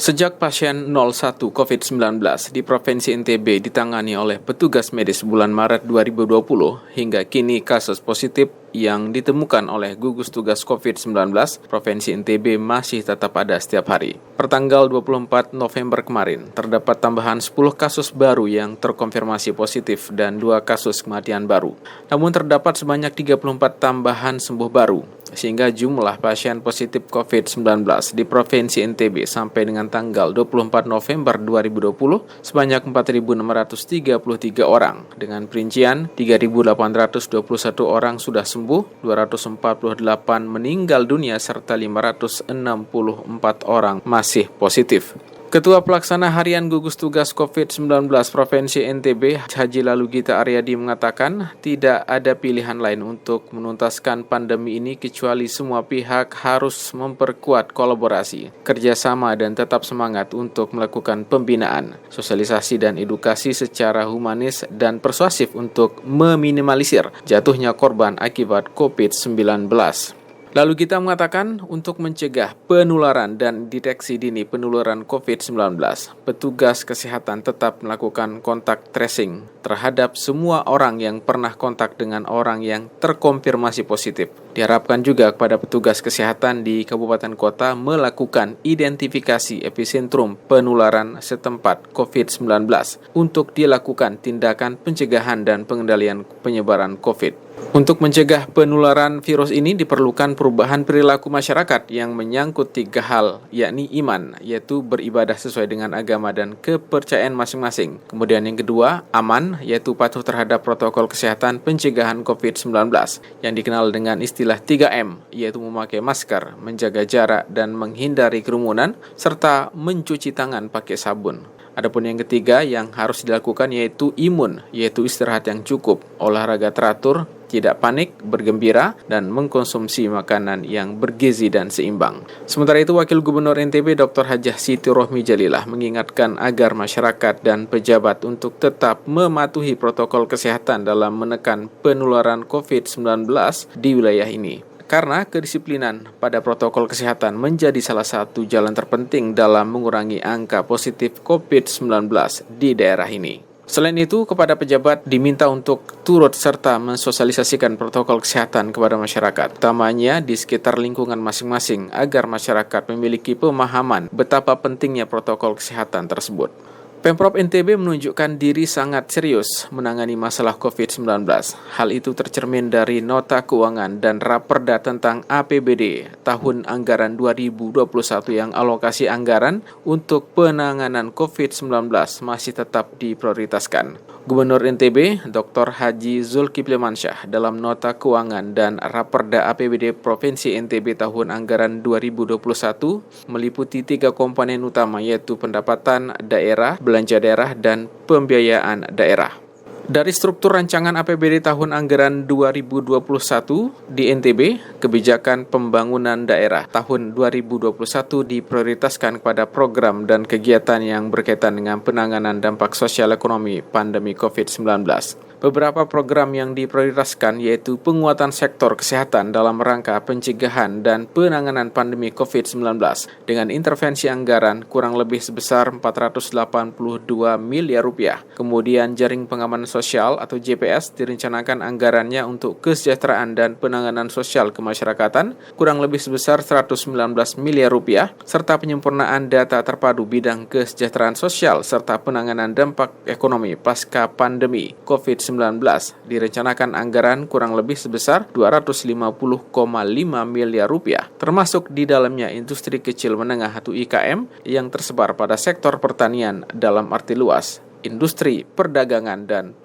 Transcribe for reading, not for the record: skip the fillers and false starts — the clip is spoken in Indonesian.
Sejak pasien 01 COVID-19 di Provinsi NTB ditangani oleh petugas medis bulan Maret 2020, hingga kini kasus positif yang ditemukan oleh gugus tugas COVID-19 Provinsi NTB masih tetap ada setiap hari. Pertanggal 24 November kemarin, terdapat tambahan 10 kasus baru yang terkonfirmasi positif dan 2 kasus kematian baru. Namun terdapat sebanyak 34 tambahan sembuh baru, sehingga jumlah pasien positif COVID-19 di Provinsi NTB sampai dengan tanggal 24 November 2020 sebanyak 4.633 orang, dengan perincian 3.821 orang sudah sembuh, 248 meninggal dunia, serta 564 orang masih positif. Ketua Pelaksana Harian Gugus Tugas COVID-19 Provinsi NTB, Haji Lalugita Aryadi mengatakan tidak ada pilihan lain untuk menuntaskan pandemi ini kecuali semua pihak harus memperkuat kolaborasi, kerjasama, dan tetap semangat untuk melakukan pembinaan, sosialisasi, dan edukasi secara humanis dan persuasif untuk meminimalisir jatuhnya korban akibat COVID-19. Lalu kita mengatakan untuk mencegah penularan dan deteksi dini penularan COVID-19, petugas kesehatan tetap melakukan kontak tracing terhadap semua orang yang pernah kontak dengan orang yang terkonfirmasi positif. Diharapkan juga kepada petugas kesehatan di kabupaten kota melakukan identifikasi epicentrum penularan setempat COVID-19 untuk dilakukan tindakan pencegahan dan pengendalian penyebaran COVID. Untuk mencegah penularan virus ini diperlukan perubahan perilaku masyarakat yang menyangkut 3 hal, yakni iman, yaitu beribadah sesuai dengan agama dan kepercayaan masing-masing. Kemudian yang kedua, aman, yaitu patuh terhadap protokol kesehatan pencegahan COVID-19 yang dikenal dengan istilah 3M, yaitu memakai masker, menjaga jarak dan menghindari kerumunan, serta mencuci tangan pakai sabun. Adapun yang ketiga yang harus dilakukan yaitu imun, yaitu istirahat yang cukup, olahraga teratur, tidak panik, bergembira, dan mengkonsumsi makanan yang bergizi dan seimbang. Sementara itu, Wakil Gubernur NTB Dr. Hajah Siti Rohmi Jalilah mengingatkan agar masyarakat dan pejabat untuk tetap mematuhi protokol kesehatan dalam menekan penularan COVID-19 di wilayah ini. Karena kedisiplinan pada protokol kesehatan menjadi salah satu jalan terpenting dalam mengurangi angka positif COVID-19 di daerah ini. Selain itu, kepada pejabat diminta untuk turut serta mensosialisasikan protokol kesehatan kepada masyarakat, utamanya di sekitar lingkungan masing-masing, agar masyarakat memiliki pemahaman betapa pentingnya protokol kesehatan tersebut. Pemprov NTB menunjukkan diri sangat serius menangani masalah COVID-19. Hal itu tercermin dari nota keuangan dan raperda tentang APBD tahun anggaran 2021 yang alokasi anggaran untuk penanganan COVID-19 masih tetap diprioritaskan. Gubernur NTB, Dr. Haji Zulkifli Mansyah, dalam nota keuangan dan raperda APBD Provinsi NTB tahun anggaran 2021 meliputi 3 komponen utama, yaitu pendapatan daerah, belanja daerah, dan pembiayaan daerah. Dari struktur rancangan APBD tahun anggaran 2021 di NTB, kebijakan pembangunan daerah tahun 2021 diprioritaskan kepada program dan kegiatan yang berkaitan dengan penanganan dampak sosial ekonomi pandemi COVID-19. Beberapa program yang diprioritaskan yaitu penguatan sektor kesehatan dalam rangka pencegahan dan penanganan pandemi COVID-19 dengan intervensi anggaran kurang lebih sebesar 482 miliar rupiah. Kemudian jaring pengamanan sosial atau JPS direncanakan anggarannya untuk kesejahteraan dan penanganan sosial kemasyarakatan kurang lebih sebesar 119 miliar rupiah, serta penyempurnaan data terpadu bidang kesejahteraan sosial serta penanganan dampak ekonomi pasca pandemi COVID-19 direncanakan anggaran kurang lebih sebesar 250,5 miliar rupiah, termasuk di dalamnya industri kecil menengah atau IKM yang tersebar pada sektor pertanian dalam arti luas, industri, perdagangan, dan